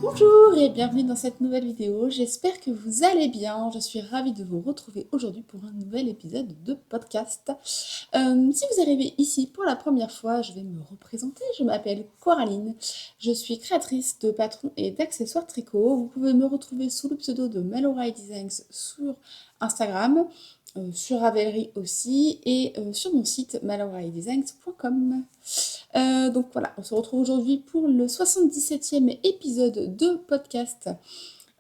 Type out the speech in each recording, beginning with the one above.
Bonjour et bienvenue dans cette nouvelle vidéo, j'espère que vous allez bien, je suis ravie de vous retrouver aujourd'hui pour un nouvel épisode de podcast. Si vous arrivez ici pour la première fois, je vais me représenter, je m'appelle Coraline, je suis créatrice de patrons et d'accessoires tricot, vous pouvez me retrouver sous le pseudo de Malorai Designs sur Instagram, sur Ravelry aussi et sur mon site maloraidesigns.com. Donc voilà, on se retrouve aujourd'hui pour le 77e épisode de podcast.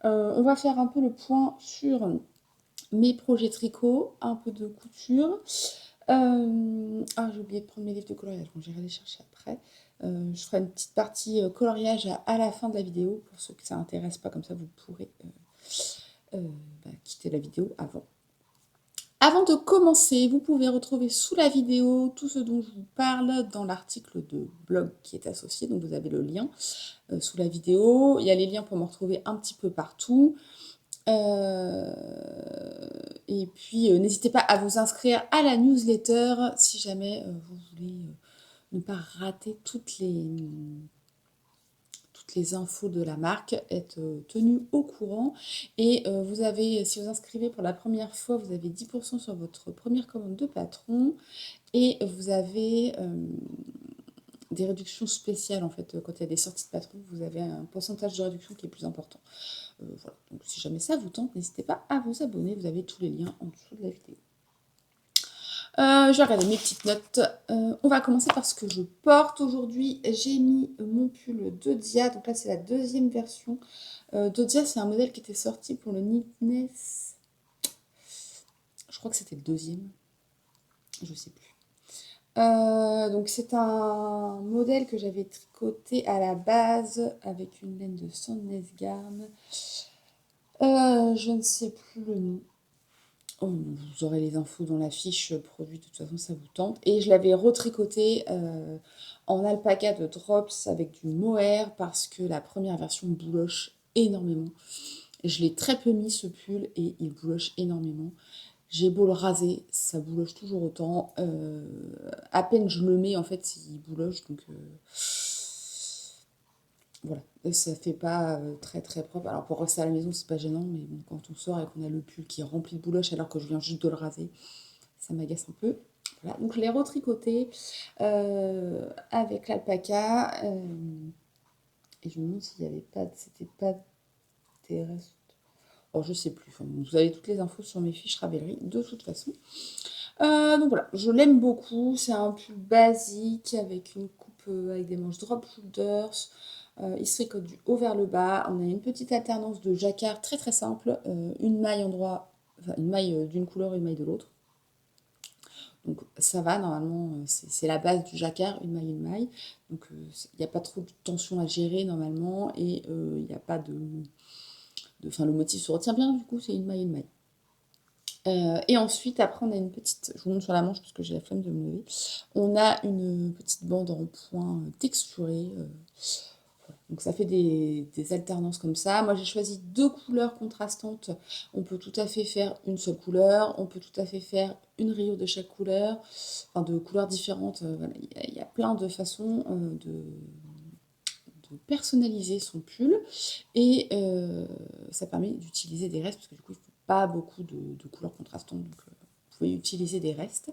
On va faire un peu le point sur mes projets tricot, un peu de couture. J'ai oublié de prendre mes livres de coloriage, bon, j'irai les chercher après. Je ferai une petite partie coloriage à la fin de la vidéo, pour ceux que ça intéresse pas, comme ça vous pourrez quitter la vidéo avant. Avant de commencer, vous pouvez retrouver sous la vidéo tout ce dont je vous parle dans l'article de blog qui est associé, donc vous avez le lien sous la vidéo. Il y a les liens pour me retrouver un petit peu partout. Et puis, n'hésitez pas à vous inscrire à la newsletter si jamais vous voulez ne pas rater toutes les infos de la marque, être tenu au courant. Et vous avez, si vous inscrivez pour la première fois, vous avez 10% sur votre première commande de patron. Et vous avez des réductions spéciales en fait. Quand il y a des sorties de patron, vous avez un pourcentage de réduction qui est plus important. Voilà. Donc si jamais ça vous tente, n'hésitez pas à vous abonner. Vous avez tous les liens en dessous de la vidéo. Je vais regarder mes petites notes. On va commencer par ce que je porte aujourd'hui. J'ai mis mon pull d'Odia. Donc là, c'est la deuxième version. d'Odia, c'est un modèle qui était sorti pour le Neatness. Je crois que c'était le deuxième. Je sais plus. Donc c'est un modèle que j'avais tricoté à la base avec une laine de Sandnes Garn. Je ne sais plus le nom. Oh, vous aurez les infos dans la fiche produit, de toute façon ça vous tente. Et je l'avais retricoté en alpaca de Drops avec du mohair parce que la première version bouloche énormément. Je l'ai très peu mis ce pull et il bouloche énormément. J'ai beau le raser, ça bouloche toujours autant. À peine je le mets, en fait, il bouloche. Donc voilà, ça fait pas très très propre. Alors pour rester à la maison, c'est pas gênant, mais bon, quand on sort et qu'on a le pull qui est rempli de bouloche alors que je viens juste de le raser, ça m'agace un peu. Voilà, donc je l'ai retricoté avec l'alpaca. Et je me demande s'il n'y avait pas, c'était pas des restes. Oh, je sais plus. Enfin, vous avez toutes les infos sur mes fiches Ravelry de toute façon. Donc voilà, je l'aime beaucoup. C'est un pull basique avec une coupe avec des manches drop shoulders. Il se tricote du haut vers le bas. On a une petite alternance de jacquard très très simple. Une maille une maille d'une couleur, une maille de l'autre. Donc ça va, normalement, c'est la base du jacquard, une maille, une maille. Donc il n'y a pas trop de tension à gérer normalement et il n'y a pas Enfin, le motif se retient bien, du coup, c'est une maille, une maille. Et ensuite, après, on a une petite. Je vous montre sur la manche parce que j'ai la flemme de me lever. On a une petite bande en point texturée. Voilà. Donc ça fait des alternances comme ça. Moi, j'ai choisi deux couleurs contrastantes. On peut tout à fait faire une seule couleur. On peut tout à fait faire une rayure de chaque couleur. Enfin, de couleurs différentes. Voilà. Il y a plein de façons de personnaliser son pull. Et ça permet d'utiliser des restes parce que du coup, il ne faut pas beaucoup de couleurs contrastantes. Donc, vous pouvez utiliser des restes.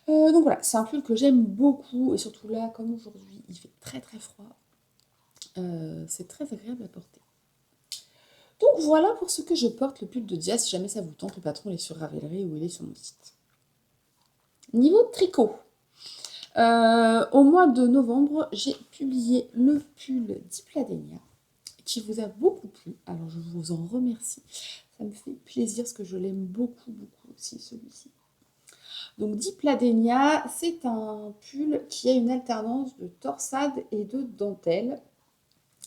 Donc voilà, c'est un pull que j'aime beaucoup. Et surtout là, comme aujourd'hui, il fait très très froid. C'est très agréable à porter. Donc voilà pour ce que je porte, le pull de Dia. Si jamais ça vous tente, le patron il est sur Ravelry ou il est sur mon site. Niveau tricot. Au mois de novembre, j'ai publié le pull d'Ipladenia qui vous a beaucoup plu. Alors je vous en remercie. Ça me fait plaisir parce que je l'aime beaucoup, beaucoup aussi celui-ci. Donc Dipladenia, c'est un pull qui a une alternance de torsade et de dentelle.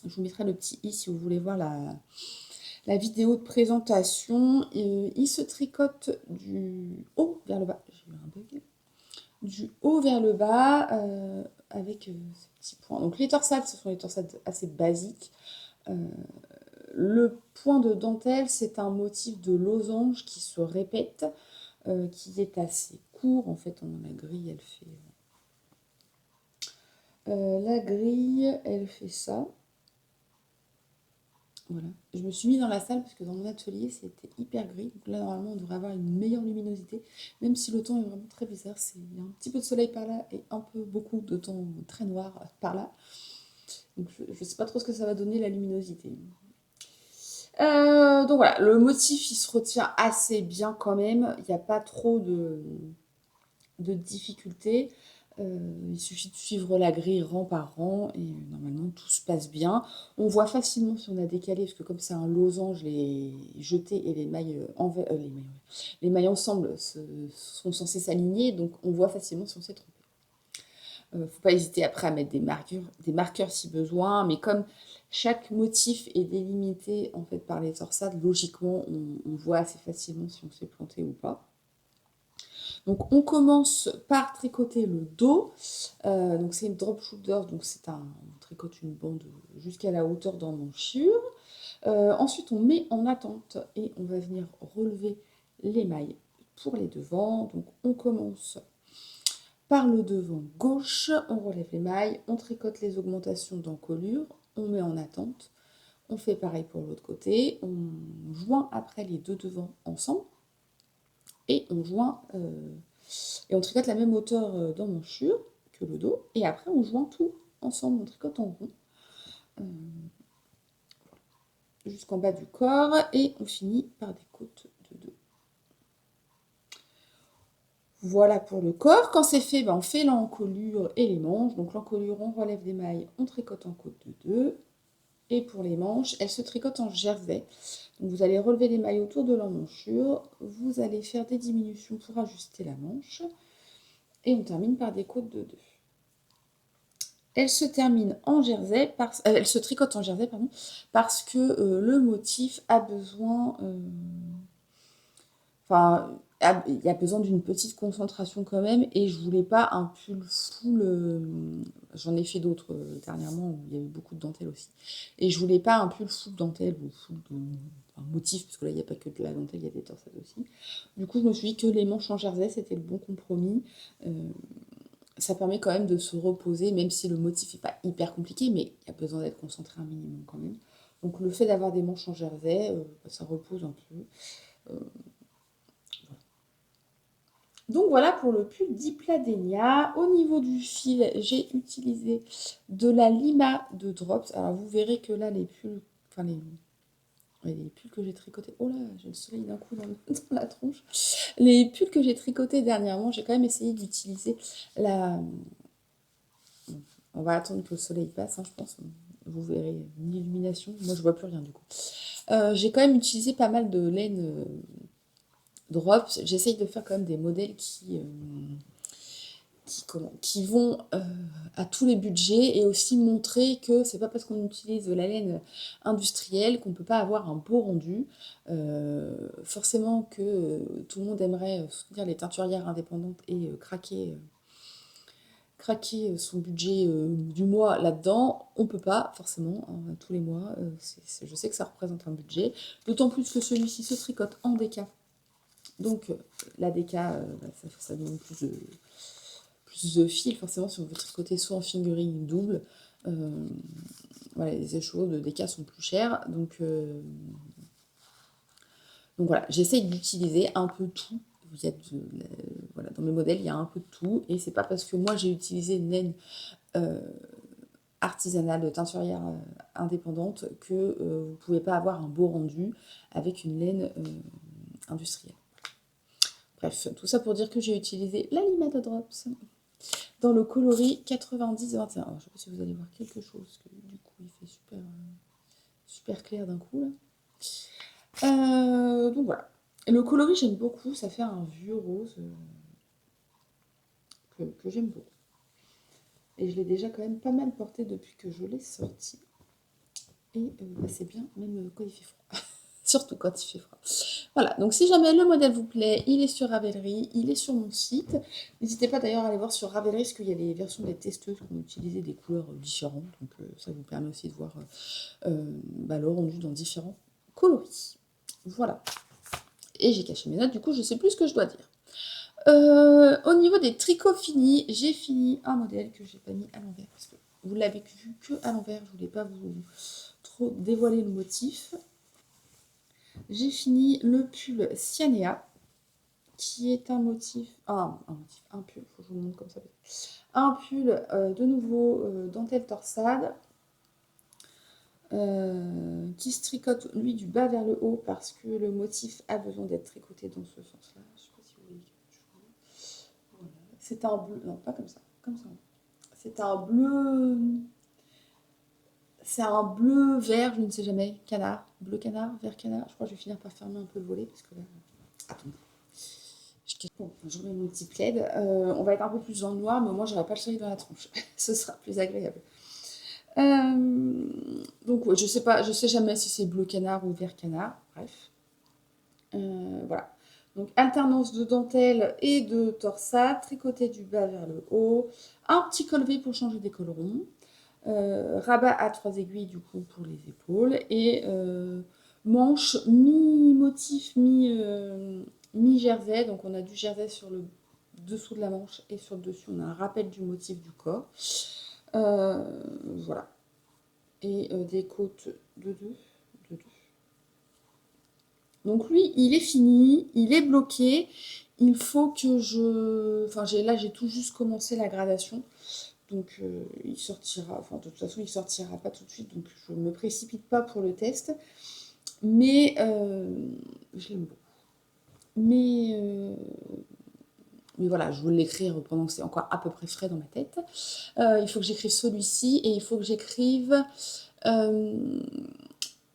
Je vous mettrai le petit i si vous voulez voir la vidéo de présentation. Il se tricote du haut vers le bas. J'ai eu un bug. Du haut vers le bas avec ces petits points. Donc les torsades, ce sont des torsades assez basiques. Le point de dentelle, c'est un motif de losange qui se répète, qui est assez court. En fait, la grille, elle fait... la grille, elle fait ça. Voilà. Je me suis mis dans la salle parce que dans mon atelier, c'était hyper gris. Donc là, normalement, on devrait avoir une meilleure luminosité. Même si le temps est vraiment très bizarre. Il y a un petit peu de soleil par là et un peu beaucoup de temps très noir par là. Donc je ne sais pas trop ce que ça va donner la luminosité. Donc voilà, le motif, il se retient assez bien quand même. Il n'y a pas trop de difficultés. Il suffit de suivre la grille rang par rang et normalement tout se passe bien. On voit facilement si on a décalé, parce que comme c'est un losange, les jetés et les mailles, les mailles ensemble sont censés s'aligner, donc on voit facilement si on s'est trompé. Faut pas hésiter après à mettre des marqueurs si besoin, mais comme chaque motif est délimité en fait par les torsades, logiquement on voit assez facilement si on s'est planté ou pas. Donc on commence par tricoter le dos. Donc c'est une drop shoulder, donc on tricote une bande jusqu'à la hauteur d'emmanchure. Ensuite on met en attente et on va venir relever les mailles pour les devants. Donc on commence par le devant gauche, on relève les mailles, on tricote les augmentations d'encolure, on met en attente. On fait pareil pour l'autre côté, on joint après les deux devants ensemble et on joint et on tricote la même hauteur d'emmanchure que le dos et après on joint tout ensemble, on tricote en rond jusqu'en bas du corps et on finit par des côtes de 2. Voilà pour le corps. Quand c'est fait, on fait l'encolure et les manches. Donc l'encolure, on relève des mailles, on tricote en côte de 2. Et pour les manches, elles se tricotent en jersey. Donc vous allez relever les mailles autour de l'emmanchure. Vous allez faire des diminutions pour ajuster la manche. Et on termine par des côtes de 2. Elle se termine en jersey, elle se tricote en jersey, pardon, parce que le motif a besoin... Enfin, il y a besoin d'une petite concentration quand même, et je voulais pas un pull full, j'en ai fait d'autres dernièrement, où il y a eu beaucoup de dentelle aussi, et je voulais pas un pull full dentelle, ou full motif, parce que là il n'y a pas que de la dentelle, il y a des torsades aussi. Du coup je me suis dit que les manches en jersey c'était le bon compromis. Ça permet quand même de se reposer, même si le motif n'est pas hyper compliqué, mais il y a besoin d'être concentré un minimum quand même. Donc le fait d'avoir des manches en jersey, ça repose un peu. Donc voilà pour le pull d'Ipladenia. Au niveau du fil, j'ai utilisé de la Lima de Drops. Alors vous verrez que là, les pulls, enfin les pulls que j'ai tricotés, oh là, j'ai le soleil d'un coup dans la tronche. Les pulls que j'ai tricotés dernièrement, j'ai quand même essayé d'utiliser la... On va attendre que le soleil passe, hein, je pense. Vous verrez une illumination. Moi, je vois plus rien du coup. J'ai quand même utilisé pas mal de laine Drops. J'essaye de faire quand même des modèles qui vont à tous les budgets et aussi montrer que c'est pas parce qu'on utilise de la laine industrielle qu'on peut pas avoir un beau rendu. Forcément que tout le monde aimerait soutenir les teinturières indépendantes et craquer son budget du mois là-dedans. On peut pas forcément hein, tous les mois. Je sais que ça représente un budget, d'autant plus que celui-ci se tricote en déca. Donc la déca, ça demande plus de fil, forcément, si on veut tricoter soit en fingering double. Voilà, les écheveaux de déca sont plus chers. Donc voilà, j'essaye d'utiliser un peu tout. Voilà, dans mes modèles, il y a un peu de tout. Et c'est pas parce que moi j'ai utilisé une laine artisanale de teinturière indépendante que vous pouvez pas avoir un beau rendu avec une laine industrielle. Bref, tout ça pour dire que j'ai utilisé la Lima de Drops dans le coloris 90-21. Alors, je ne sais pas si vous allez voir quelque chose, parce que du coup, il fait super clair d'un coup, là. Donc voilà. Le coloris, j'aime beaucoup. Ça fait un vieux rose que j'aime beaucoup. Et je l'ai déjà quand même pas mal porté depuis que je l'ai sorti. Et c'est bien, même quand il fait froid. Surtout quand il fait froid. Voilà, donc si jamais le modèle vous plaît, il est sur Ravelry, il est sur mon site. N'hésitez pas d'ailleurs à aller voir sur Ravelry, parce qu'il y a des versions des testeuses qui ont utilisé des couleurs différentes. Donc ça vous permet aussi de voir le rendu dans différents coloris. Voilà. Et j'ai caché mes notes, du coup je sais plus ce que je dois dire. Au niveau des tricots finis, j'ai fini un modèle que j'ai pas mis à l'envers parce que vous l'avez vu que à l'envers, je voulais pas vous trop dévoiler le motif. J'ai fini le pull Cyanea, qui est un motif, un pull, faut que je vous montre comme ça. Un pull de nouveau dentelle torsade, qui se tricote lui du bas vers le haut parce que le motif a besoin d'être tricoté dans ce sens-là. Je sais pas si vous voyez quelque chose. Voilà. C'est un bleu, non pas comme ça, comme ça. C'est un bleu, c'est un bleu vert, je ne sais jamais, canard, bleu canard, vert canard. Je crois que je vais finir par fermer un peu le volet parce que là, attendez. Bon, je remets mon petit plaid. On va être un peu plus dans le noir, mais au moins j'aurai pas le soleil dans la tronche. Ce sera plus agréable. Donc ouais, je sais pas, je sais jamais si c'est bleu canard ou vert canard. Bref. Voilà. Donc alternance de dentelle et de torsade, tricoté du bas vers le haut, un petit col V pour changer des collerons, rabat à 3 aiguilles du coup pour les épaules et manche mi-motif, mi-jersey. Donc on a du jersey sur le dessous de la manche et sur le dessus on a un rappel du motif du corps. Voilà. Et des côtes de deux. Donc lui, il est fini, il est bloqué. Il faut que je... Enfin, là, j'ai tout juste commencé la gradation. Donc, il sortira... Enfin, de toute façon, il sortira pas tout de suite. Donc, je ne me précipite pas pour le test. Mais, je l'aime beaucoup. Mais voilà, je voulais l'écrire pendant que c'est encore à peu près frais dans ma tête. Il faut que j'écrive celui-ci et il faut que j'écrive...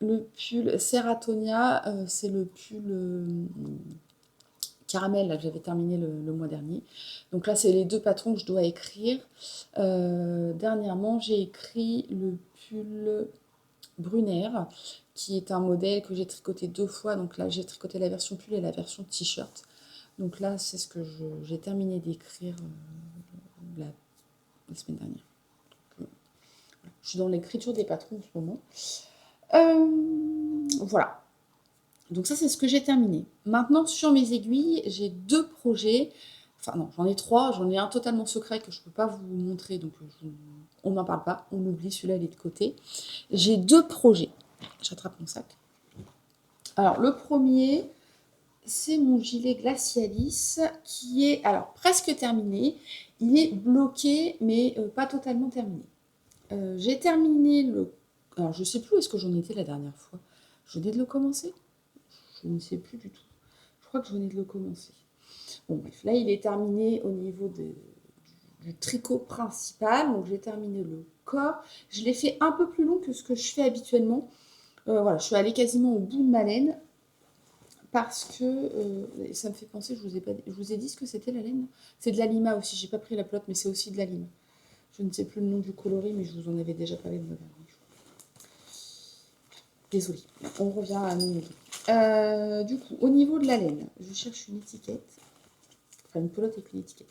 le pull Seratonia, c'est le pull caramel là, que j'avais terminé le mois dernier. Donc là, c'est les deux patrons que je dois écrire. Dernièrement, j'ai écrit le pull Brunner, qui est un modèle que j'ai tricoté 2 fois. Donc là, j'ai tricoté la version pull et la version t-shirt. Donc là, c'est ce que j'ai terminé d'écrire la semaine dernière. Donc, je suis dans l'écriture des patrons en ce moment. Voilà. Donc ça, c'est ce que j'ai terminé. Maintenant, sur mes aiguilles, j'ai 2 projets. Enfin non, j'en ai 3. J'en ai un totalement secret que je ne peux pas vous montrer. Donc on n'en parle pas. On oublie, celui-là, il est de côté. J'ai 2 projets. J'attrape mon sac. Alors, le premier, c'est mon gilet Glacialis qui est alors presque terminé. Il est bloqué, mais pas totalement terminé. J'ai terminé le... Alors, je ne sais plus où est-ce que j'en étais la dernière fois. Je venais de le commencer? Je ne sais plus du tout. Je crois que je venais de le commencer. Bon, bref, là, il est terminé au niveau du tricot principal. Donc, j'ai terminé le corps. Je l'ai fait un peu plus long que ce que je fais habituellement. Voilà, je suis allée quasiment au bout de ma laine. Parce que ça me fait penser, je vous ai dit ce que c'était la laine. C'est de la lima aussi. J'ai pas pris la pelote, mais c'est aussi de la lima. Je ne sais plus le nom du coloris, mais je vous en avais déjà parlé le mois dernier. Désolée. On revient à nos moutons. Du coup, au niveau de la laine, je cherche une étiquette. Enfin, une pelote avec une étiquette.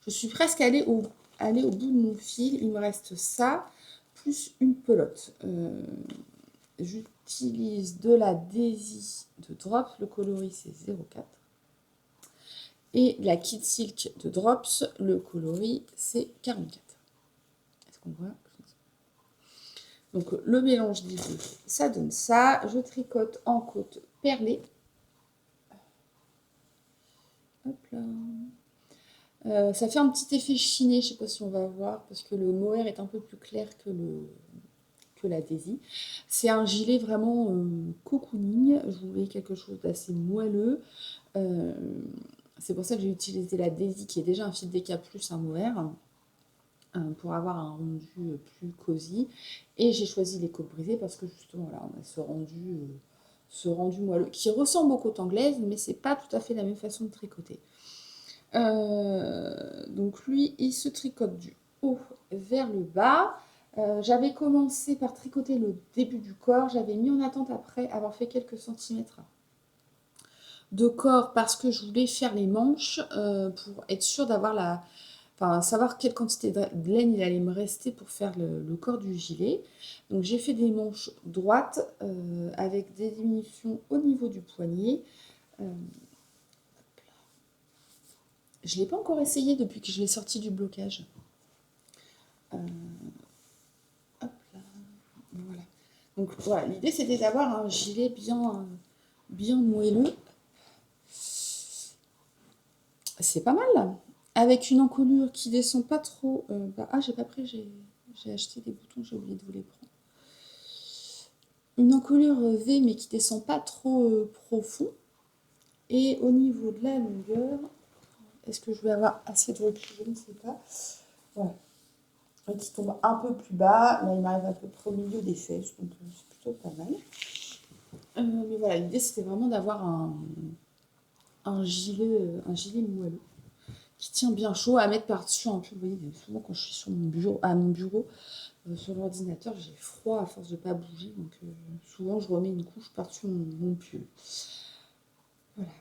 Je suis presque allée au bout de mon fil. Il me reste ça, plus une pelote. J'utilise de la Daisy de Drops. Le coloris, c'est 04. Et la Kid Silk de Drops. Le coloris, c'est 44. Est-ce qu'on voit? Donc, le mélange des deux, ça donne ça. Je tricote en côte perlée. Hop là. Ça fait un petit effet chiné, je ne sais pas si on va voir, parce que le mohair est un peu plus clair que la Daisy. C'est un gilet vraiment cocooning. Je voulais quelque chose d'assez moelleux. C'est pour ça que j'ai utilisé la Daisy, qui est déjà un fil déca plus un mohair, pour avoir un rendu plus cosy. Et j'ai choisi les côtes brisées parce que justement, là, on a ce rendu moelleux, qui ressemble aux côtes anglaises, mais c'est pas tout à fait la même façon de tricoter. Donc lui, il se tricote du haut vers le bas. J'avais commencé par tricoter le début du corps. J'avais mis en attente après avoir fait quelques centimètres de corps parce que je voulais faire les manches pour être sûre d'avoir enfin, savoir quelle quantité de laine il allait me rester pour faire le corps du gilet. Donc j'ai fait des manches droites avec des diminutions au niveau du poignet. Je ne l'ai pas encore essayé depuis que je l'ai sorti du blocage. Euh, hop là, voilà. Donc voilà, l'idée c'était d'avoir un gilet bien moelleux. C'est pas mal. Avec une encolure qui descend pas trop. Ah, j'ai pas pris, j'ai acheté des boutons, j'ai oublié de vous les prendre. Une encolure V mais qui descend pas trop profond. Et au niveau de la longueur, est-ce que je vais avoir assez de recul? Je ne sais pas. Voilà. Et qui tombe un peu plus bas. Là, il m'arrive à peu près au milieu des fesses, donc c'est plutôt pas mal. Mais voilà, l'idée c'était vraiment d'avoir un gilet moelleux qui tient bien chaud à mettre par-dessus un pull. Vous voyez, souvent quand je suis sur mon bureau, sur l'ordinateur, j'ai froid à force de ne pas bouger. Donc souvent, je remets une couche par-dessus mon pull. Voilà.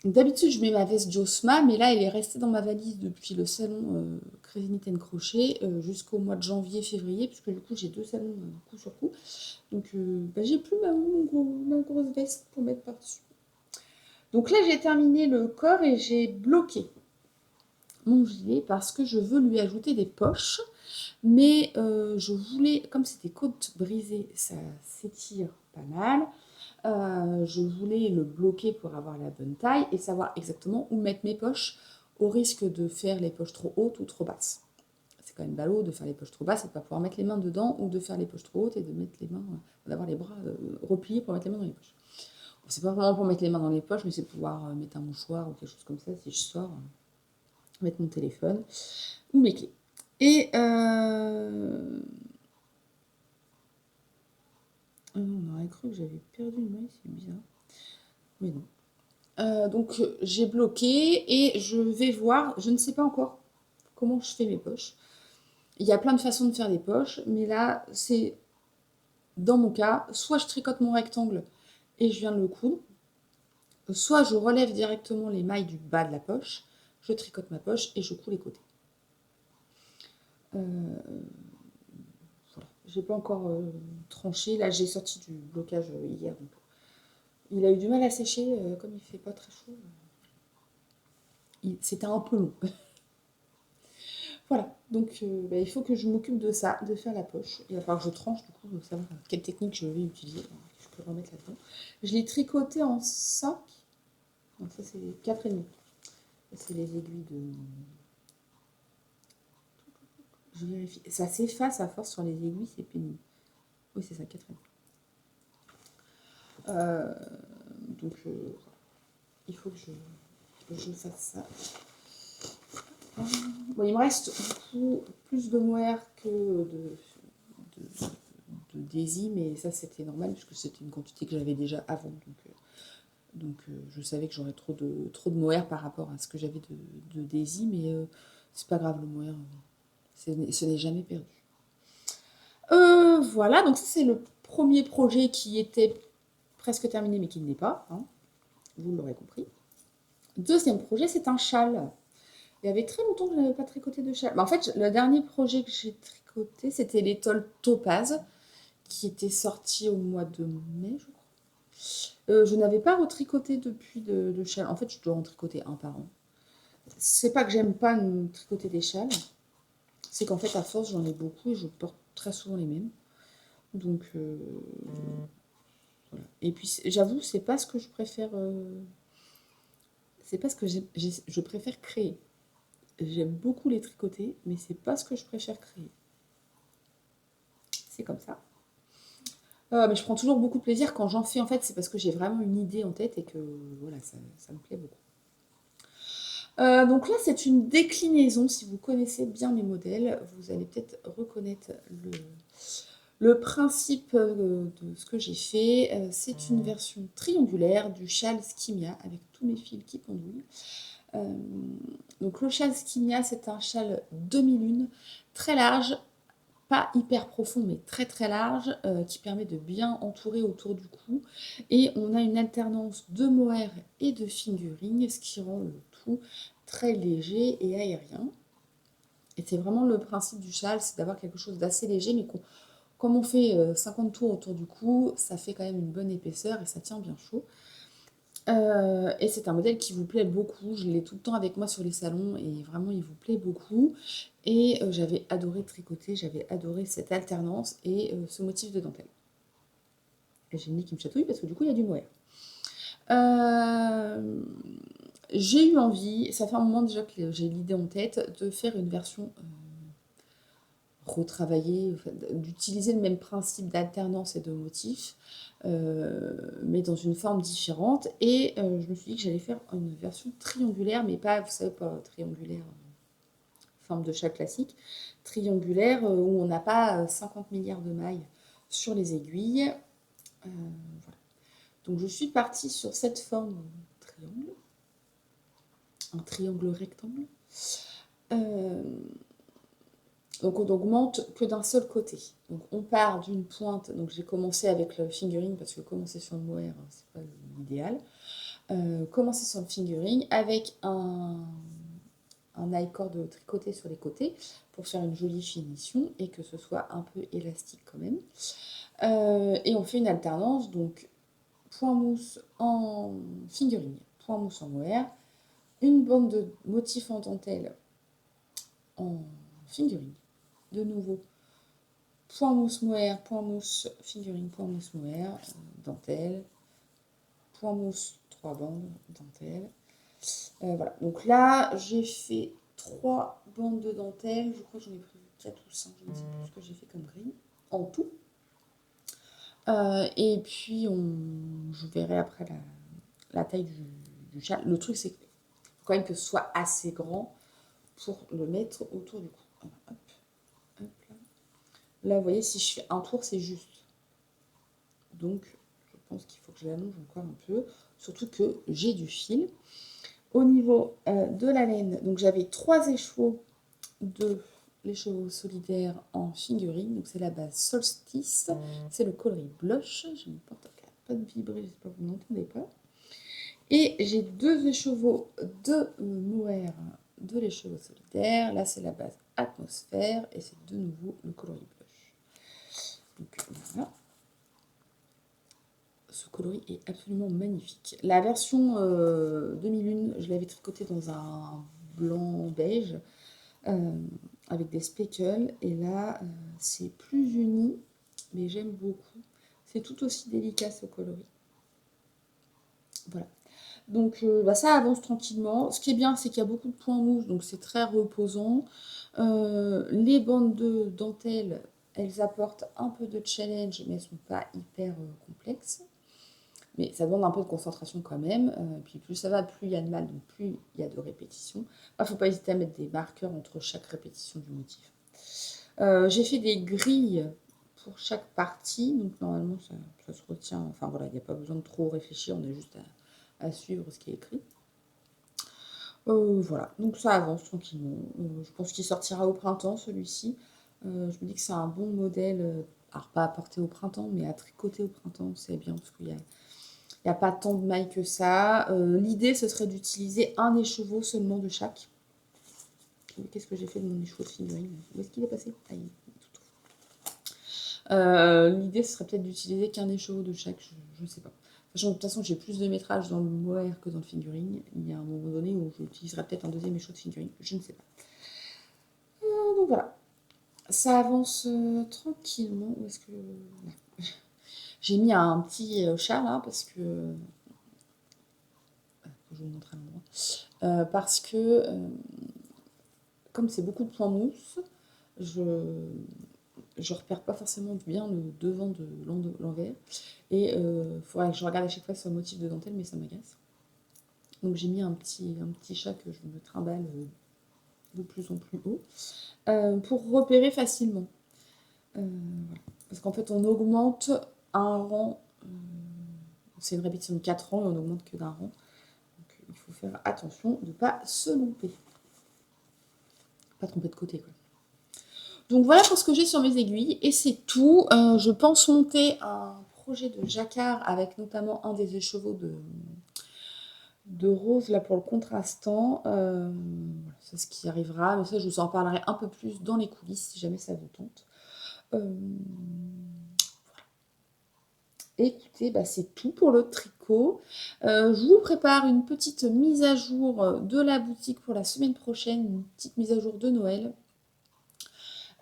D'habitude, je mets ma veste Josma, mais là, elle est restée dans ma valise depuis le salon Crazy Knit and Crochet jusqu'au mois de janvier-février, puisque du coup, j'ai 2 salons coup sur coup. Donc, j'ai plus ma grosse veste pour mettre par-dessus. Donc là, j'ai terminé le corps et j'ai bloqué mon gilet parce que je veux lui ajouter des poches. Mais je voulais, comme c'était côte brisée, ça s'étire pas mal. Je voulais le bloquer pour avoir la bonne taille et savoir exactement où mettre mes poches au risque de faire les poches trop hautes ou trop basses. C'est quand même ballot de faire les poches trop basses et de ne pas pouvoir mettre les mains dedans ou de faire les poches trop hautes et de mettre les mains, d'avoir les bras repliés pour mettre les mains dans les poches. Bon, c'est pas vraiment pour mettre les mains dans les poches, mais c'est pour pouvoir mettre un mouchoir ou quelque chose comme ça si je sors, mettre mon téléphone ou mes clés. Et on aurait cru que j'avais perdu une maille, c'est bizarre. Mais non. Donc j'ai bloqué et je vais voir, je ne sais pas encore comment je fais mes poches. Il y a plein de façons de faire des poches, mais là, c'est dans mon cas, soit je tricote mon rectangle et je viens de le coudre, soit je relève directement les mailles du bas de la poche, je tricote ma poche et je couds les côtés. Voilà. J'ai pas encore tranché. Là, j'ai sorti du blocage hier. Donc, il a eu du mal à sécher, comme il fait pas très chaud. C'était un peu long. Voilà, donc il faut que je m'occupe de ça, de faire la poche. Il va falloir que je tranche, du coup, de savoir quelle technique je vais utiliser. Je peux le remettre là-dedans. Je l'ai tricoté en 5. Donc ça, c'est 4,5. C'est les aiguilles de... Je vérifie. Ça s'efface à force sur les aiguilles, c'est pénible. Oui, c'est ça, 4,5. Donc, il faut que je fasse ça. Bon, il me reste beaucoup plus de mohair que de Daisy, mais ça c'était normal puisque c'était une quantité que j'avais déjà avant. Donc je savais que j'aurais trop de mohair par rapport à ce que j'avais de Daisy, mais c'est pas grave, le mohair, ce n'est jamais perdu. Voilà, donc ça c'est le premier projet qui était presque terminé mais qui ne l'est pas, hein, vous l'aurez compris. Deuxième projet, c'est un châle. Il y avait très longtemps que je n'avais pas tricoté de châle. En fait, le dernier projet que j'ai tricoté, c'était l'étole Topaz, qui était sorti au mois de mai, je crois. Je n'avais pas retricoté depuis de châle. En fait, je dois en tricoter un par an. C'est pas que j'aime pas tricoter des châles, c'est qu'en fait, à force, j'en ai beaucoup et je porte très souvent les mêmes. Donc, voilà. Et puis, j'avoue, c'est pas ce que je préfère. C'est pas ce que je préfère créer. J'aime beaucoup les tricoter, mais c'est pas ce que je préfère créer. C'est comme ça. Mais je prends toujours beaucoup de plaisir quand j'en fais. En fait, c'est parce que j'ai vraiment une idée en tête et que voilà, ça me plaît beaucoup. Donc là, c'est une déclinaison. Si vous connaissez bien mes modèles, vous allez peut-être reconnaître le principe de ce que j'ai fait. C'est une version triangulaire du châle Skimia avec tous mes fils qui pendouillent. Donc le châle Skimia, c'est un châle demi-lune, très large, pas hyper profond, mais très très large, qui permet de bien entourer autour du cou. Et on a une alternance de mohair et de fingering, ce qui rend le tout très léger et aérien. Et c'est vraiment le principe du châle, c'est d'avoir quelque chose d'assez léger, mais comme on fait 50 tours autour du cou, ça fait quand même une bonne épaisseur et ça tient bien chaud. Et c'est un modèle qui vous plaît beaucoup. Je l'ai tout le temps avec moi sur les salons et vraiment il vous plaît beaucoup. Et j'avais adoré tricoter, j'avais adoré cette alternance et ce motif de dentelle. Et j'ai le nez qui me chatouille parce que du coup il y a du mohair. J'ai eu envie, ça fait un moment déjà que j'ai l'idée en tête, de faire une version retravaillée, d'utiliser le même principe d'alternance et de motifs, mais dans une forme différente. Et je me suis dit que j'allais faire une version triangulaire, mais pas, vous savez, pas triangulaire, forme de chat classique, triangulaire où on n'a pas 50 milliards de mailles sur les aiguilles. Voilà. Donc je suis partie sur cette forme triangle, un triangle rectangle. Donc on n'augmente que d'un seul côté. Donc on part d'une pointe, donc j'ai commencé avec le fingering parce que commencer sur le mohair, c'est pas l'idéal. Commencer sur le fingering avec un I-cord tricoté sur les côtés pour faire une jolie finition et que ce soit un peu élastique quand même. Et on fait une alternance, donc point mousse en fingering, point mousse en mohair, une bande de motifs en dentelle en fingering. De nouveau, point mousse mohair, point mousse fingering, point mousse mohair, dentelle, point mousse, 3 bandes, dentelle. Voilà, donc là j'ai fait 3 bandes de dentelle, je crois que j'en ai pris 4 ou 5, je ne sais plus ce que j'ai fait comme grille, en tout. Et puis je verrai après la taille du châle. Le truc c'est qu'il faut quand même que ce soit assez grand pour le mettre autour du cou. Hop, hop, là. Là, vous voyez, si je fais un tour, c'est juste. Donc, je pense qu'il faut que je l'allonge encore un peu. Surtout que j'ai du fil. Au niveau de la laine, donc j'avais 3 écheveaux de l'écheveau solidaire en fingering. Donc, c'est la base Solstice. C'est le coloris blush. Je ne porte pas de vibrer, j'espère que vous n'entendez pas. Et j'ai 2 écheveaux de mohair de l'écheveau solidaire. Là, c'est la base atmosphère. Et c'est de nouveau le coloris blush. Donc, voilà. Ce coloris est absolument magnifique. La version 2001, je l'avais tricotée dans un blanc beige avec des speckles. Et là, c'est plus uni, mais j'aime beaucoup. C'est tout aussi délicat ce coloris. Voilà. Donc ça avance tranquillement. Ce qui est bien, c'est qu'il y a beaucoup de points mouches, donc c'est très reposant. Les bandes de dentelle, elles apportent un peu de challenge, mais elles ne sont pas hyper complexes. Mais ça demande un peu de concentration quand même. Puis plus ça va, plus il y a de mal, donc plus il y a de répétitions. Il ne faut pas hésiter à mettre des marqueurs entre chaque répétition du motif. J'ai fait des grilles pour chaque partie, donc normalement ça se retient. Enfin voilà, il n'y a pas besoin de trop réfléchir, on a juste à suivre ce qui est écrit. Voilà, donc ça avance tranquillement. Je pense qu'il sortira au printemps celui-ci. Je me dis que c'est un bon modèle, alors pas à porter au printemps, mais à tricoter au printemps, c'est bien parce qu'il y a. Il n'y a pas tant de mailles que ça. L'idée, ce serait d'utiliser un écheveau seulement de chaque. Qu'est-ce que j'ai fait de mon écheveau de figurine? Où est-ce qu'il est passé? Ah, il est tout. L'idée, ce serait peut-être d'utiliser qu'un écheveau de chaque. Je ne sais pas. De toute façon, j'ai plus de métrage dans le mohair que dans le figurine. Il y a un moment donné où j'utiliserai peut-être un deuxième écheveau de figurine. Je ne sais pas. Donc voilà. Ça avance tranquillement. Où est-ce que... J'ai mis un petit chat là parce que... Je vous montre à l'endroit. Parce que... comme c'est beaucoup de points mousse, je repère pas forcément bien le devant de l'envers. Et il faudrait que je regarde à chaque fois sur le motif de dentelle, mais ça m'agace. Donc j'ai mis un petit chat que je me trimballe de plus en plus haut pour repérer facilement. Voilà. Parce qu'en fait, on augmente un rang. C'est une répétition de 4 rangs et on augmente que d'un rang. Donc il faut faire attention de ne pas se louper. Pas tromper de côté, quoi. Donc voilà pour ce que j'ai sur mes aiguilles et c'est tout. Je pense monter un projet de jacquard avec notamment un des écheveaux de rose là pour le contrastant. C'est ce qui arrivera, mais ça je vous en parlerai un peu plus dans les coulisses si jamais ça vous tente. Écoutez, bah, c'est tout pour le tricot. Je vous prépare une petite mise à jour de la boutique pour la semaine prochaine, une petite mise à jour de Noël,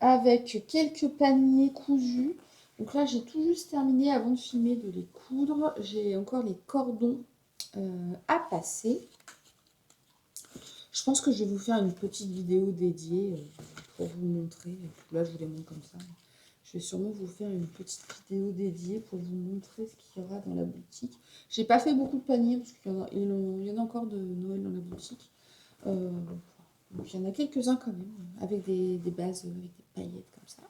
avec quelques paniers cousus. Donc là, j'ai tout juste terminé avant de filmer de les coudre. J'ai encore les cordons à passer. Je pense que je vais vous faire une petite vidéo dédiée pour vous montrer. Là, je vous les montre comme ça. Je vais sûrement vous faire une petite vidéo dédiée pour vous montrer ce qu'il y aura dans la boutique. J'ai pas fait beaucoup de paniers parce qu'il y en a encore de Noël dans la boutique. Donc il y en a quelques-uns quand même, avec des bases, avec des paillettes comme ça.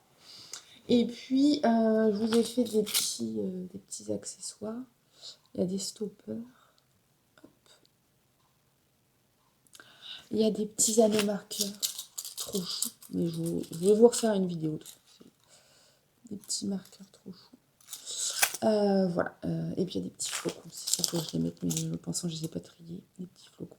Et puis, je vous ai fait des petits accessoires. Il y a des stoppers. Il y a des petits anneaux marqueurs. Trop chou. Mais je vais vous refaire une vidéo. Des petits marqueurs trop chou. Voilà. Et puis il y a des petits flocons. C'est ça que je les mette, mais je pense que je ne les ai pas triés. Des petits flocons.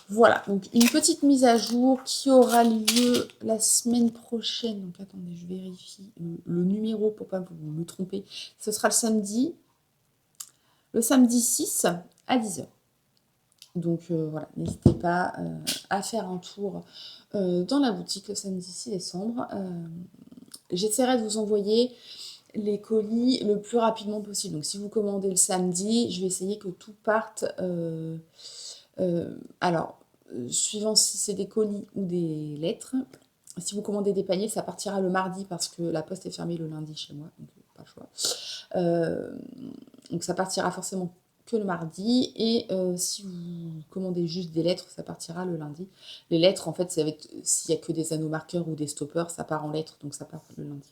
Voilà. Donc une petite mise à jour qui aura lieu la semaine prochaine. Donc attendez, je vérifie le numéro pour ne pas vous me tromper. Ce sera le samedi 6 à 10h. Donc voilà, n'hésitez pas à faire un tour dans la boutique le samedi 6 décembre. J'essaierai de vous envoyer les colis le plus rapidement possible. Donc si vous commandez le samedi, je vais essayer que tout parte. Alors, suivant si c'est des colis ou des lettres. Si vous commandez des paniers, ça partira le mardi parce que la poste est fermée le lundi chez moi. Donc pas le choix. Donc ça partira forcément que le mardi. Et si vous commandez juste des lettres, ça partira le lundi. Les lettres, en fait, s'il n'y a que des anneaux marqueurs ou des stoppers, ça part en lettres, donc ça part le lundi.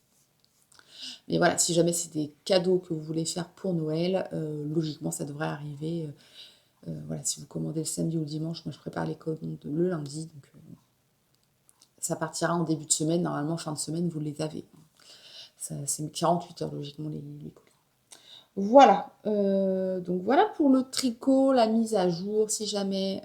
Mais voilà, si jamais c'est des cadeaux que vous voulez faire pour Noël, logiquement, ça devrait arriver. Voilà, si vous commandez le samedi ou le dimanche, moi je prépare les commandes le lundi. Donc ça partira en début de semaine. Normalement, fin de semaine, vous les avez. C'est 48 heures, logiquement, les colis. Voilà, donc voilà pour le tricot, la mise à jour, si jamais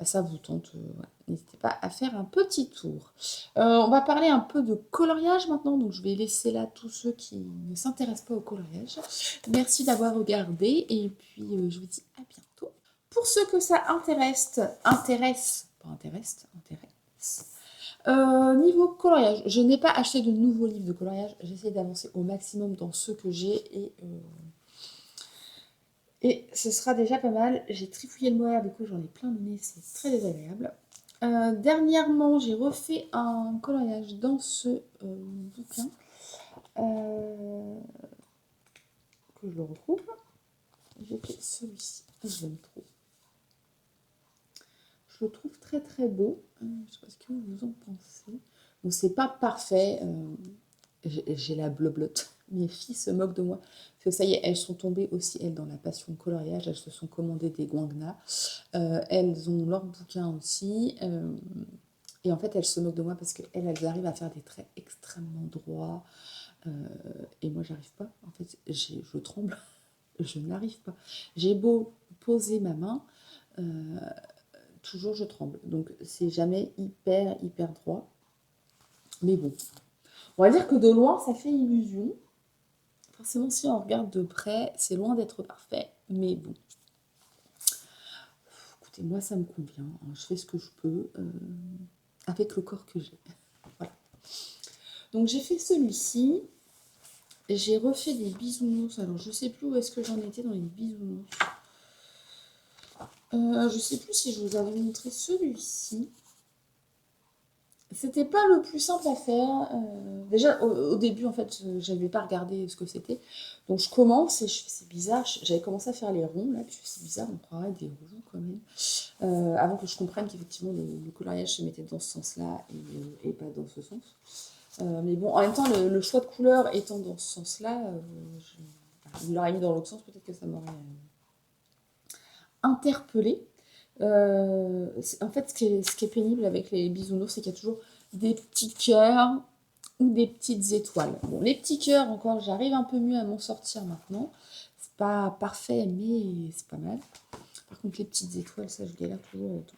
ça vous tente, ouais, n'hésitez pas à faire un petit tour. On va parler un peu de coloriage maintenant, donc je vais laisser là tous ceux qui ne s'intéressent pas au coloriage. Merci d'avoir regardé et puis je vous dis à bientôt. Pour ceux que ça intéresse. Niveau coloriage, je n'ai pas acheté de nouveaux livres de coloriage. J'essaie d'avancer au maximum dans ceux que j'ai et ce sera déjà pas mal. J'ai trifouillé le moire, du coup j'en ai plein le nez, c'est très désagréable. Dernièrement, j'ai refait un coloriage dans ce bouquin. Que je le retrouve. J'ai fait celui-ci. Je l'aime trop. Je le trouve très très beau. Je sais pas ce que vous en pensez. Bon, c'est pas parfait. J'ai la bloblotte. Mes filles se moquent de moi. Parce que ça y est, elles sont tombées aussi, elles, dans la passion coloriage. Elles se sont commandées des guangna. Elles ont leur bouquin aussi. Et en fait, elles se moquent de moi parce qu'elles arrivent à faire des traits extrêmement droits. Et moi, j'arrive pas. En fait, je tremble. Je n'arrive pas. J'ai beau poser ma main, toujours je tremble. Donc, c'est jamais hyper droit. Mais bon, on va dire que de loin, ça fait illusion. Forcément, si on regarde de près, c'est loin d'être parfait. Mais bon. Écoutez, moi, ça me convient. Hein. Je fais ce que je peux avec le corps que j'ai. Voilà. Donc, j'ai fait celui-ci. J'ai refait des bisounours. Alors, je sais plus où est-ce que j'en étais dans les bisounours. Je sais plus si je vous avais montré celui-ci. C'était pas le plus simple à faire. Déjà, au début, en fait, je n'avais pas regardé ce que c'était. Donc, je commence et je fais, c'est bizarre. J'avais commencé à faire les ronds, là, puis je fais, c'est bizarre, on croirait des ronds quand même. Avant que je comprenne qu'effectivement, le coloriage se mettait dans ce sens-là et pas dans ce sens. Mais bon, en même temps, le choix de couleur étant dans ce sens-là, je l'aurais mis dans l'autre sens, peut-être que ça m'aurait interpellée. En fait, ce qui est pénible avec les bisounours, c'est qu'il y a toujours des petits cœurs ou des petites étoiles. Bon, les petits cœurs, encore, j'arrive un peu mieux à m'en sortir maintenant. C'est pas parfait, mais c'est pas mal. Par contre, les petites étoiles, ça, je galère toujours autant.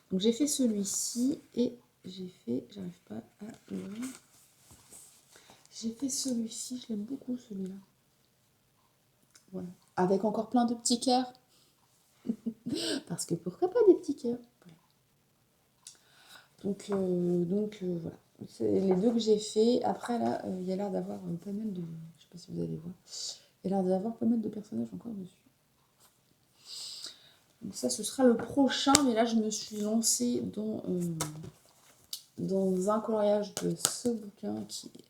Donc, j'ai fait celui-ci et j'ai fait, j'arrive pas à J'ai fait celui-ci, je l'aime beaucoup celui-là. Voilà. Avec encore plein de petits cœurs. Parce que pourquoi pas des petits cœurs. Voilà. Donc voilà. C'est les deux que j'ai fait. Après là, il y a l'air d'avoir pas mal de... Je sais pas si vous allez voir. Il y a l'air d'avoir pas mal de personnages encore dessus. Donc ça, ce sera le prochain. Mais là, je me suis lancée dans un coloriage de ce bouquin qui est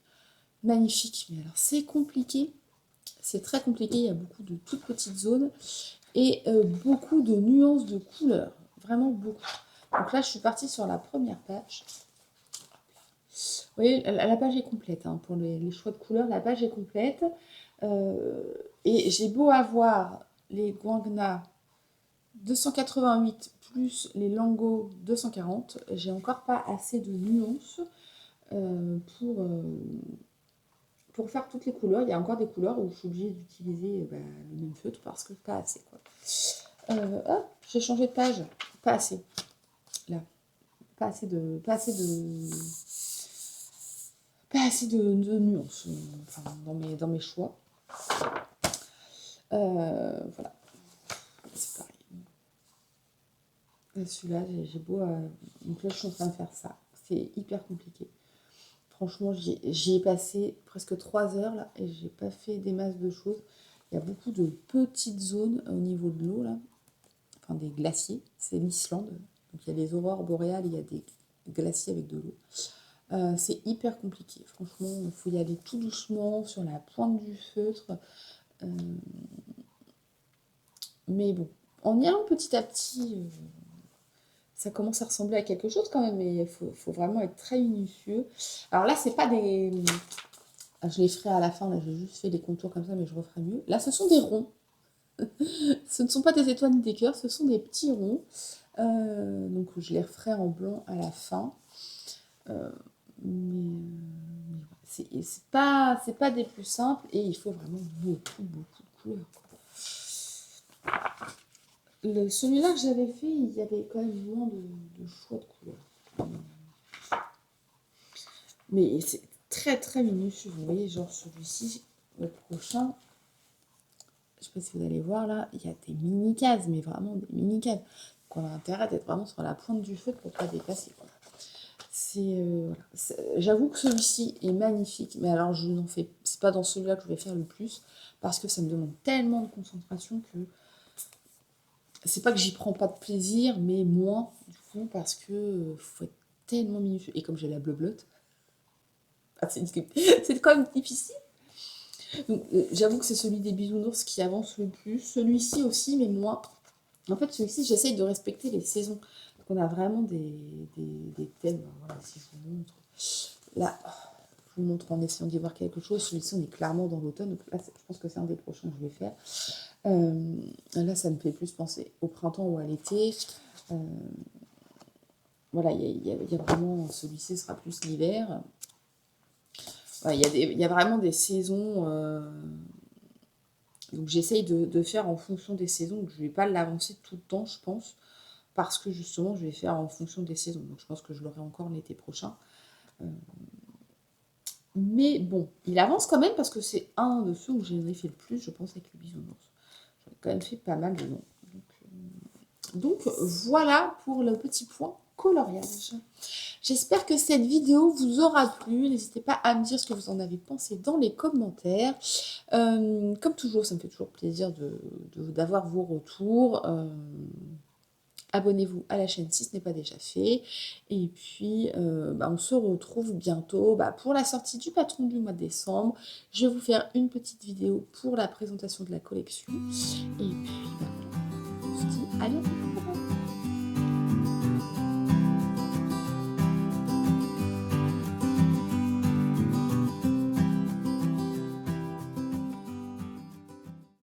magnifique. Mais alors, c'est compliqué. C'est très compliqué. Il y a beaucoup de toutes petites zones. Et beaucoup de nuances de couleurs. Vraiment beaucoup. Donc là, je suis partie sur la première page. Vous voyez, la page est complète. Hein, pour les choix de couleurs, la page est complète. Et j'ai beau avoir les Guangna 288 plus les Lango 240, j'ai encore pas assez de nuances pour faire toutes les couleurs. Il y a encore des couleurs où je suis obligée d'utiliser le même feutre parce que pas assez, quoi. Hop, j'ai changé de page. Pas assez. Là. Pas assez de nuances enfin, dans mes choix. Voilà. C'est pareil. Celui-là, j'ai beau... donc là, je suis en train de faire ça. C'est hyper compliqué. Franchement, j'y ai passé presque 3 heures, là, et j'ai pas fait des masses de choses. Il y a beaucoup de petites zones au niveau de l'eau, là. Enfin, des glaciers. C'est l'Islande. Donc, il y a des aurores boréales, il y a des glaciers avec de l'eau. C'est hyper compliqué. Franchement, il faut y aller tout doucement, sur la pointe du feutre. Mais bon, en y allant petit à petit, ça commence à ressembler à quelque chose quand même, mais il faut vraiment être très minutieux. Alors là, c'est pas des... Je les ferai à la fin, là j'ai juste fait des contours comme ça, mais je referai mieux. Là, ce sont des ronds. Ce ne sont pas des étoiles ni des cœurs, ce sont des petits ronds. Donc je les referai en blanc à la fin. Mais c'est pas des plus simples et il faut vraiment beaucoup de couleurs, quoi. Celui-là que j'avais fait, il y avait quand même moins de choix de couleurs. Mais c'est très très minutieux. Vous voyez, genre celui-ci, le prochain, je sais pas si vous allez voir là, il y a des mini cases, mais vraiment des mini cases. Donc on a intérêt d'être vraiment sur la pointe du feu pour pas dépasser, quoi. Voilà. J'avoue que celui-ci est magnifique, mais alors je n'en fais, c'est pas dans celui-là que je vais faire le plus, parce que ça me demande tellement de concentration que c'est pas que j'y prends pas de plaisir, mais moins du coup, parce que faut être tellement minutieux. Et comme j'ai la bleu-bleute, c'est quand même difficile. Donc j'avoue que c'est celui des bisounours qui avance le plus. Celui-ci aussi, mais moins. En fait, celui-ci, j'essaye de respecter les saisons. Donc on a vraiment des thèmes. Voilà, si je vous montre. Là, je vous montre en essayant d'y voir quelque chose. Celui-ci, on est clairement dans l'automne. Donc là, je pense que c'est un des prochains que je vais faire. Là, ça me fait plus penser au printemps ou à l'été. Voilà, il y a vraiment... Celui-ci sera plus l'hiver. Ouais, il y a vraiment des saisons... donc j'essaye de faire en fonction des saisons. Donc, je ne vais pas l'avancer tout le temps, je pense. Parce que justement, je vais faire en fonction des saisons. Donc je pense que je l'aurai encore l'été prochain. Mais bon, il avance quand même parce que c'est un de ceux où j'en ai fait le plus, je pense, avec le bisounours. J'en ai quand même fait pas mal de noms. Donc voilà pour le petit point coloriage. J'espère que cette vidéo vous aura plu. N'hésitez pas à me dire ce que vous en avez pensé dans les commentaires. Comme toujours, ça me fait toujours plaisir d'avoir vos retours. Abonnez-vous à la chaîne si ce n'est pas déjà fait. Et puis, on se retrouve bientôt pour la sortie du patron du mois de décembre. Je vais vous faire une petite vidéo pour la présentation de la collection. Et puis, on se dit à bientôt.